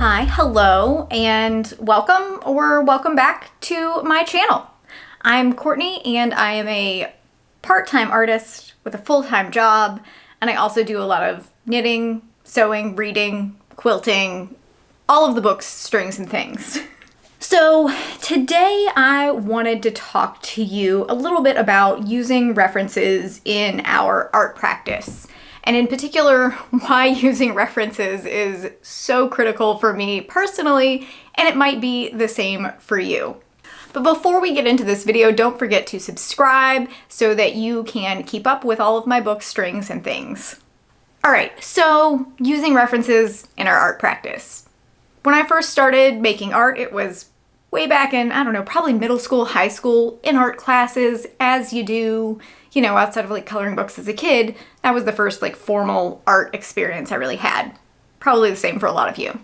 Hi, hello, and welcome or welcome back to my channel. I'm Courtney and I am a part-time artist with a full-time job, and I also do a lot of knitting, sewing, reading, quilting, all of the books, strings, and things. So today I wanted to talk to you a little bit about using references in our art practice. And in particular, why using references is so critical for me personally, and it might be the same for you. But before we get into this video, don't forget to subscribe so that you can keep up with all of my books, strings, and things. All right, so using references in our art practice. When I first started making art, it was way back in, I don't know, probably middle school, high school, in art classes, as you do, you know, outside of like coloring books as a kid. That was the first like formal art experience I really had. Probably the same for a lot of you.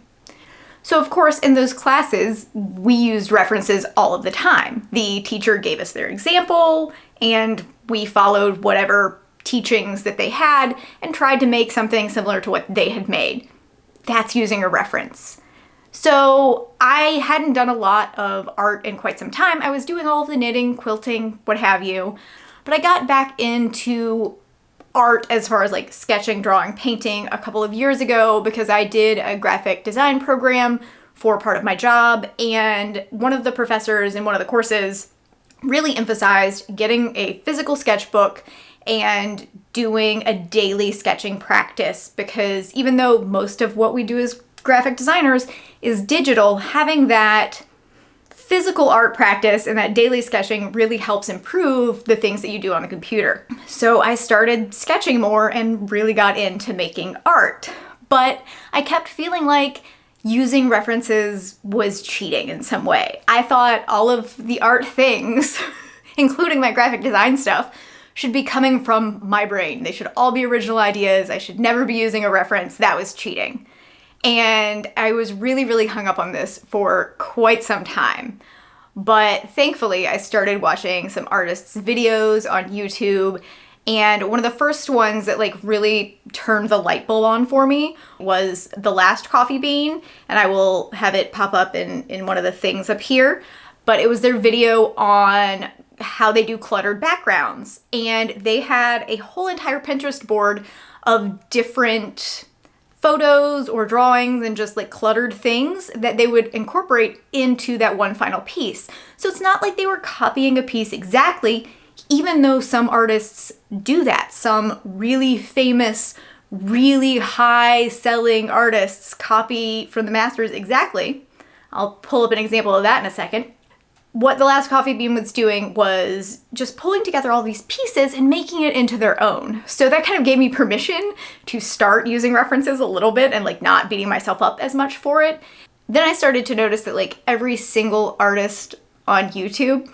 So of course, in those classes, we used references all of the time. The teacher gave us their example, and we followed whatever teachings that they had and tried to make something similar to what they had made. That's using a reference. So I hadn't done a lot of art in quite some time. I was doing all of the knitting, quilting, what have you, but I got back into art as far as like sketching, drawing, painting a couple of years ago because I did a graphic design program for part of my job, and one of the professors in one of the courses really emphasized getting a physical sketchbook and doing a daily sketching practice, because even though most of what we do as graphic designers is digital, having that physical art practice and that daily sketching really helps improve the things that you do on a computer. So I started sketching more and really got into making art, but I kept feeling like using references was cheating in some way. I thought all of the art things, including my graphic design stuff, should be coming from my brain. They should all be original ideas. I should never be using a reference. That was cheating. And I was really hung up on this for quite some time. But thankfully, I started watching some artists' videos on YouTube, and one of the first ones that like really turned the light bulb on for me was The Last Coffee Bean, and I will have it pop up in one of the things up here. But it was their video on how they do cluttered backgrounds, and they had a whole entire Pinterest board of different photos or drawings and just like cluttered things that they would incorporate into that one final piece. So it's not like they were copying a piece exactly, even though some artists do that. Some really famous, really high selling artists copy from the masters exactly. I'll pull up an example of that in a second. What The Last Coffee Bean was doing was just pulling together all these pieces and making it into their own. So that kind of gave me permission to start using references a little bit and like not beating myself up as much for it. Then I started to notice that like every single artist on YouTube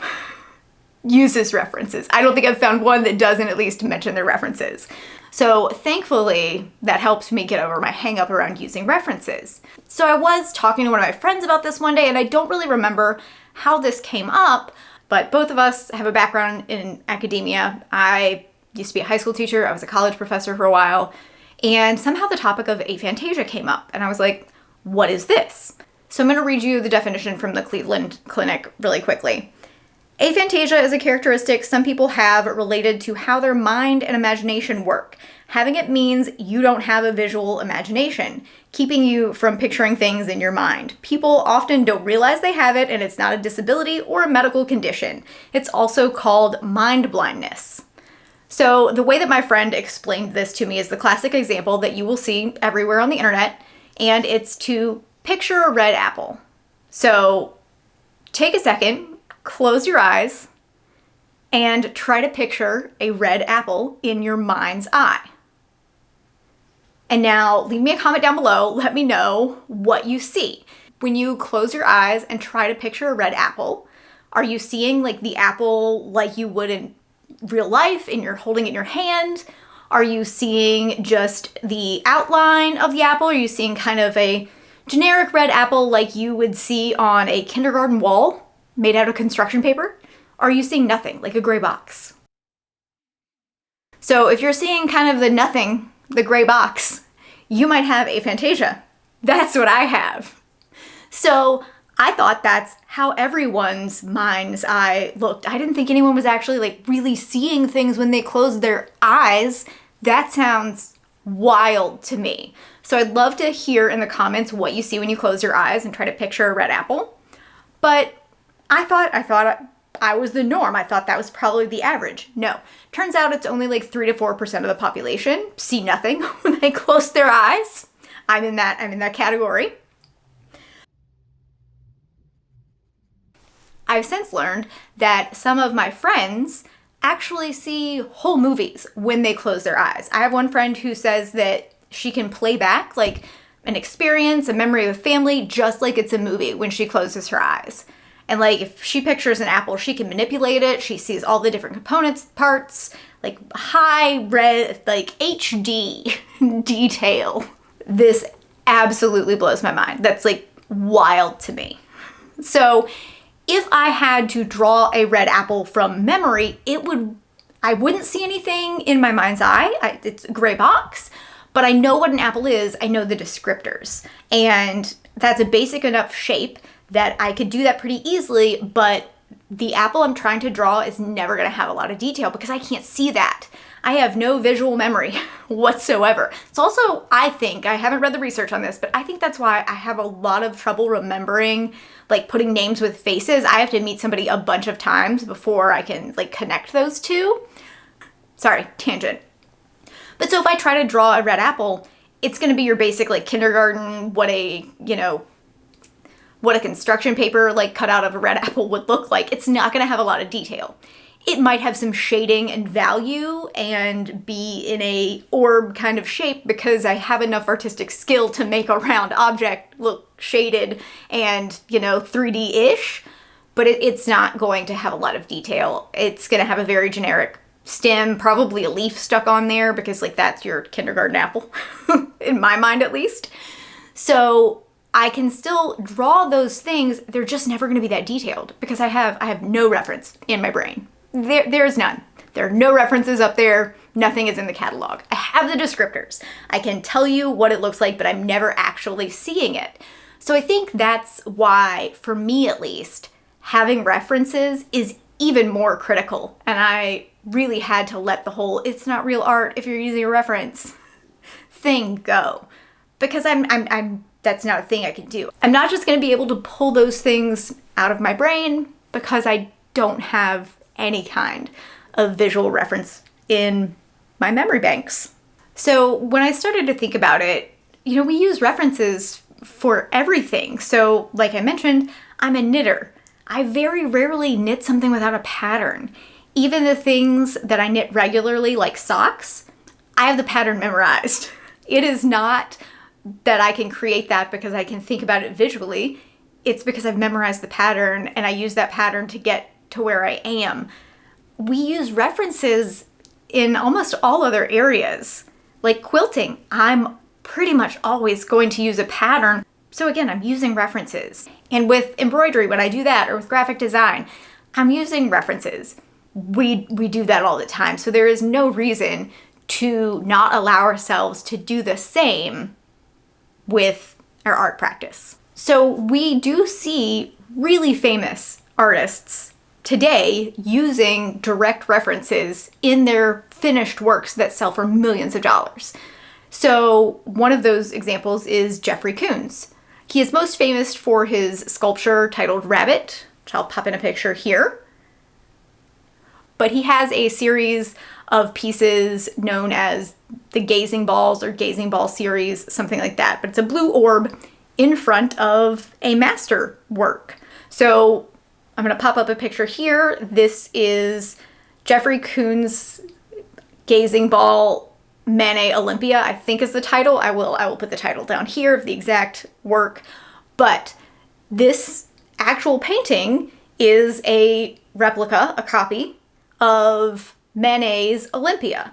uses references. I don't think I've found one that doesn't at least mention their references. So thankfully, that helped me get over my hang up around using references. So I was talking to one of my friends about this one day, and I don't really remember how this came up, but both of us have a background in academia. I used to be a high school teacher. I was a college professor for a while, and somehow the topic of aphantasia came up, and I was like, what is this? So I'm going to read you the definition from the Cleveland Clinic really quickly. Aphantasia is a characteristic some people have related to how their mind and imagination work. Having it means you don't have a visual imagination, keeping you from picturing things in your mind. People often don't realize they have it, and it's not a disability or a medical condition. It's also called mind blindness. So the way that my friend explained this to me is the classic example that you will see everywhere on the internet, and it's to picture a red apple. So take a second, close your eyes, and try to picture a red apple in your mind's eye. And now leave me a comment down below. Let me know what you see. When you close your eyes and try to picture a red apple, are you seeing like the apple like you would in real life and you're holding it in your hand? Are you seeing just the outline of the apple? Are you seeing kind of a generic red apple like you would see on a kindergarten wall made out of construction paper? Are you seeing nothing, like a gray box? So if you're seeing kind of the nothing, the gray box, you might have aphantasia. That's what I have. So I thought that's how everyone's mind's eye looked. I didn't think anyone was actually like really seeing things when they closed their eyes. That sounds wild to me. So I'd love to hear in the comments what you see when you close your eyes and try to picture a red apple. But I thought I was the norm. I thought that was probably the average. No, turns out it's only like 3 to 4% of the population see nothing when they close their eyes. I'm in that category. I've since learned that some of my friends actually see whole movies when they close their eyes. I have one friend who says that she can play back like an experience, a memory of a family, just like it's a movie when she closes her eyes. And like if she pictures an apple, she can manipulate it. She sees all the different components, parts, like high res, like HD detail. This absolutely blows my mind. That's like wild to me. So if I had to draw a red apple from memory, I wouldn't see anything in my mind's eye. It's a gray box, but I know what an apple is. I know the descriptors, and that's a basic enough shape that I could do that pretty easily, but the apple I'm trying to draw is never gonna have a lot of detail because I can't see that. I have no visual memory whatsoever. It's also, I think, I haven't read the research on this, but I think that's why I have a lot of trouble remembering, like putting names with faces. I have to meet somebody a bunch of times before I can like connect those two. Sorry, tangent. But so if I try to draw a red apple, it's gonna be your basic like kindergarten, what a construction paper like cut out of a red apple would look like. It's not gonna have a lot of detail. It might have some shading and value and be in a orb kind of shape because I have enough artistic skill to make a round object look shaded and, 3D-ish, but it's not going to have a lot of detail. It's gonna have a very generic stem, probably a leaf stuck on there because like that's your kindergarten apple, in my mind at least. So I can still draw those things. They're just never going to be that detailed because I have no reference in my brain. There's none. There are no references up there. Nothing is in the catalog. I have the descriptors. I can tell you what it looks like, but I'm never actually seeing it. So I think that's why, for me at least, having references is even more critical. And I really had to let the whole "it's not real art if you're using a reference" thing go. Because that's not a thing I can do. I'm not just gonna be able to pull those things out of my brain because I don't have any kind of visual reference in my memory banks. So when I started to think about it, we use references for everything. So like I mentioned, I'm a knitter. I very rarely knit something without a pattern. Even the things that I knit regularly, like socks, I have the pattern memorized. It is not that I can create that because I can think about it visually. It's because I've memorized the pattern and I use that pattern to get to where I am. We use references in almost all other areas. Like quilting, I'm pretty much always going to use a pattern. So again, I'm using references. And with embroidery, when I do that, or with graphic design, I'm using references. We do that all the time. So there is no reason to not allow ourselves to do the same with our art practice. So we do see really famous artists today using direct references in their finished works that sell for millions of dollars. So one of those examples is Jeffrey Koons. He is most famous for his sculpture titled Rabbit, which I'll pop in a picture here. But he has a series of pieces known as the Gazing Balls or Gazing Ball series, something like that. But it's a blue orb in front of a master work. So I'm going to pop up a picture here. This is Jeffrey Koons' Gazing Ball Manet Olympia, I think is the title. I will put the title down here of the exact work. But this actual painting is a replica, a copy of Manet's Olympia.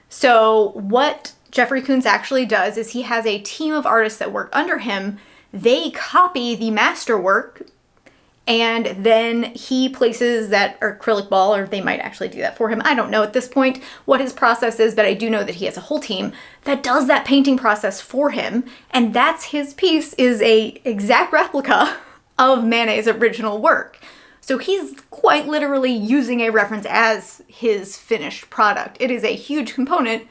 So what Jeffrey Koons actually does is he has a team of artists that work under him. They copy the masterwork and then he places that acrylic ball, or they might actually do that for him. I don't know at this point what his process is, but I do know that he has a whole team that does that painting process for him, and that's his piece, is a exact replica of Manet's original work. So he's quite literally using a reference as his finished product. It is a huge component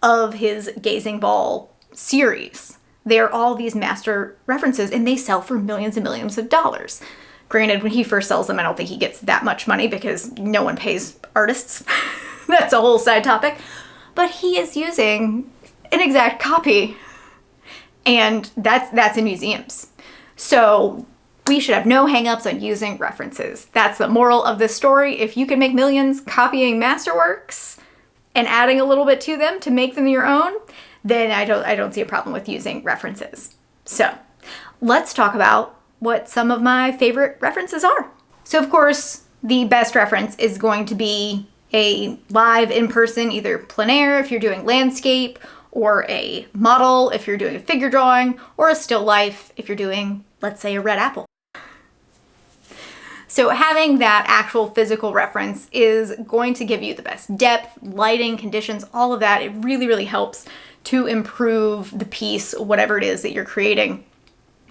of his Gazing Ball series. They're all these master references, and they sell for millions and millions of dollars. Granted, when he first sells them, I don't think he gets that much money because no one pays artists. That's a whole side topic. But he is using an exact copy, and that's in museums. So we should have no hangups on using references. That's the moral of this story. If you can make millions copying masterworks and adding a little bit to them to make them your own, then I don't see a problem with using references. So let's talk about what some of my favorite references are. So of course, the best reference is going to be a live in-person, either plein air if you're doing landscape, or a model if you're doing a figure drawing, or a still life if you're doing, let's say, a red apple. So having that actual physical reference is going to give you the best depth, lighting, conditions, all of that. It really, really helps to improve the piece, whatever it is that you're creating.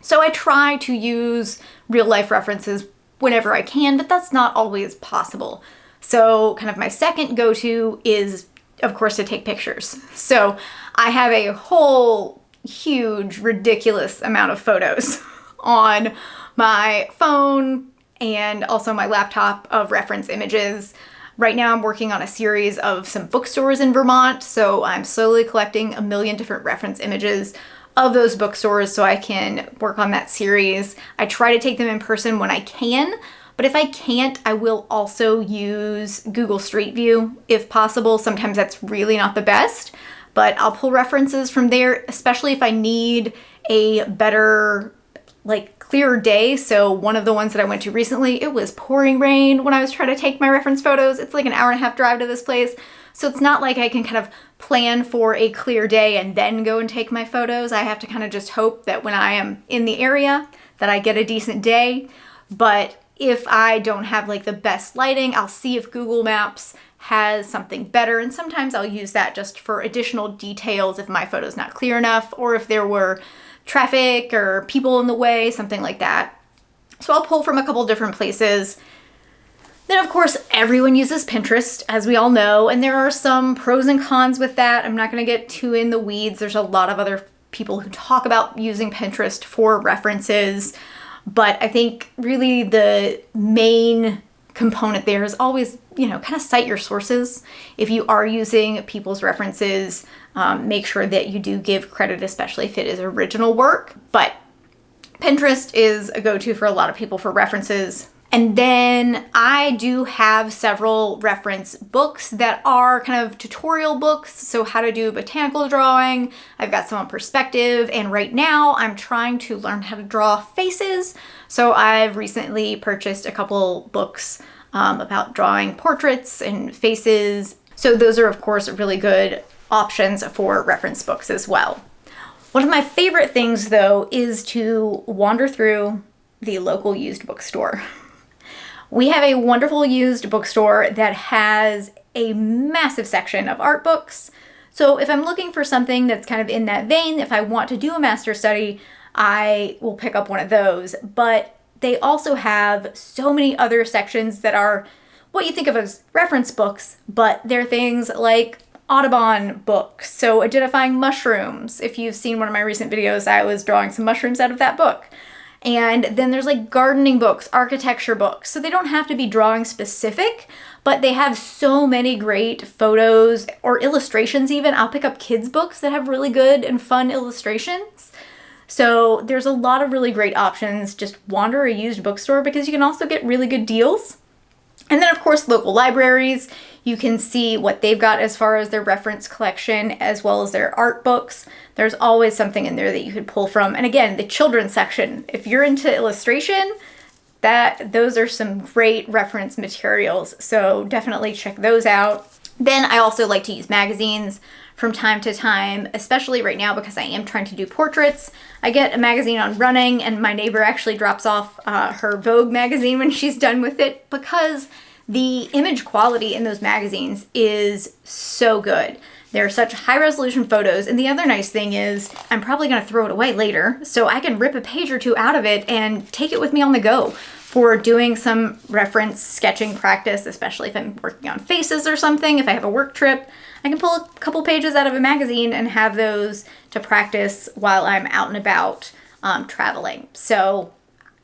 So I try to use real life references whenever I can, but that's not always possible. So kind of my second go-to is, of course, to take pictures. So I have a whole huge, ridiculous amount of photos on my phone and also my laptop of reference images. Right now I'm working on a series of some bookstores in Vermont, so I'm slowly collecting a million different reference images of those bookstores so I can work on that series. I try to take them in person when I can, but if I can't, I will also use Google Street View if possible. Sometimes that's really not the best, but I'll pull references from there, especially if I need a better, clearer day. So one of the ones that I went to recently, it was pouring rain when I was trying to take my reference photos. It's like an hour and a half drive to this place. So it's not like I can kind of plan for a clear day and then go and take my photos. I have to kind of just hope that when I am in the area that I get a decent day. But if I don't have the best lighting, I'll see if Google Maps has something better. And sometimes I'll use that just for additional details if my photo's not clear enough, or if there were traffic or people in the way, something like that. So I'll pull from a couple different places. Then of course, everyone uses Pinterest, as we all know, and there are some pros and cons with that. I'm not going to get too in the weeds. There's a lot of other people who talk about using Pinterest for references, but I think really the main component there is always, kind of cite your sources. If you are using people's references, make sure that you do give credit, especially if it is original work. But Pinterest is a go-to for a lot of people for references. And then I do have several reference books that are kind of tutorial books. So how to do botanical drawing. I've got some on perspective. And right now I'm trying to learn how to draw faces. So I've recently purchased a couple books about drawing portraits and faces. So those are, of course, really good options for reference books as well. One of my favorite things, though, is to wander through the local used bookstore. We have a wonderful used bookstore that has a massive section of art books. So if I'm looking for something that's kind of in that vein, if I want to do a master study, I will pick up one of those. But they also have so many other sections that are what you think of as reference books, but they're things like Audubon books. So identifying mushrooms. If you've seen one of my recent videos, I was drawing some mushrooms out of that book. And then there's gardening books, architecture books. So they don't have to be drawing specific, but they have so many great photos or illustrations even. I'll pick up kids' books that have really good and fun illustrations. So there's a lot of really great options. Just wander a used bookstore because you can also get really good deals. And then of course, local libraries. You can see what they've got as far as their reference collection, as well as their art books. There's always something in there that you could pull from. And again, the children's section, if you're into illustration, those are some great reference materials. So definitely check those out. Then I also like to use magazines. from time to time, especially right now because I am trying to do portraits. I get a magazine on running, and my neighbor actually drops off her Vogue magazine when she's done with it because the image quality in those magazines is so good. They're such high resolution photos. And the other nice thing is I'm probably going to throw it away later, so I can rip a page or two out of it and take it with me on the go for doing some reference sketching practice, especially if I'm working on faces or something. If I have a work trip, I can pull a couple pages out of a magazine and have those to practice while I'm out and about traveling. So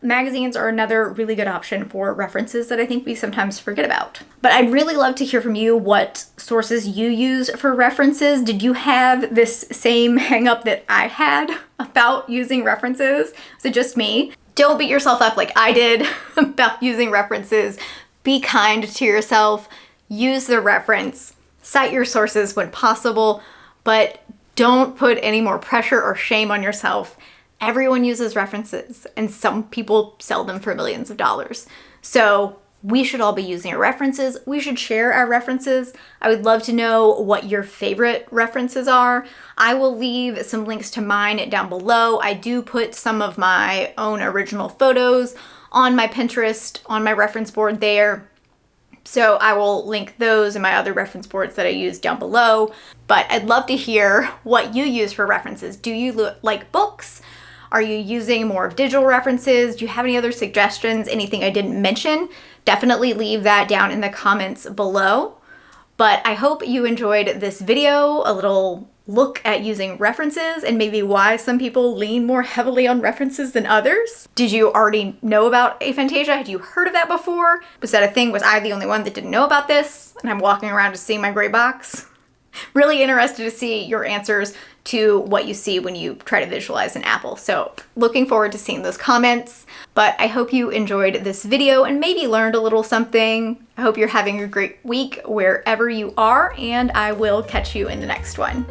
magazines are another really good option for references that I think we sometimes forget about. But I'd really love to hear from you what sources you use for references. Did you have this same hang up that I had about using references? Was it just me? Don't beat yourself up like I did about using references. Be kind to yourself. Use the reference. Cite your sources when possible, but don't put any more pressure or shame on yourself. Everyone uses references, and some people sell them for millions of dollars. So we should all be using our references. We should share our references. I would love to know what your favorite references are. I will leave some links to mine down below. I do put some of my own original photos on my Pinterest, on my reference board there. So I will link those and my other reference boards that I use down below. But I'd love to hear what you use for references. Do you like books? Are you using more of digital references? Do you have any other suggestions? Anything I didn't mention? Definitely leave that down in the comments below. But I hope you enjoyed this video, a little look at using references and maybe why some people lean more heavily on references than others. Did you already know about aphantasia? Had you heard of that before? Was that a thing? Was I the only one that didn't know about this? And I'm walking around just seeing my gray box. Really interested to see your answers to what you see when you try to visualize an apple. So looking forward to seeing those comments. But I hope you enjoyed this video and maybe learned a little something. I hope you're having a great week wherever you are, and I will catch you in the next one.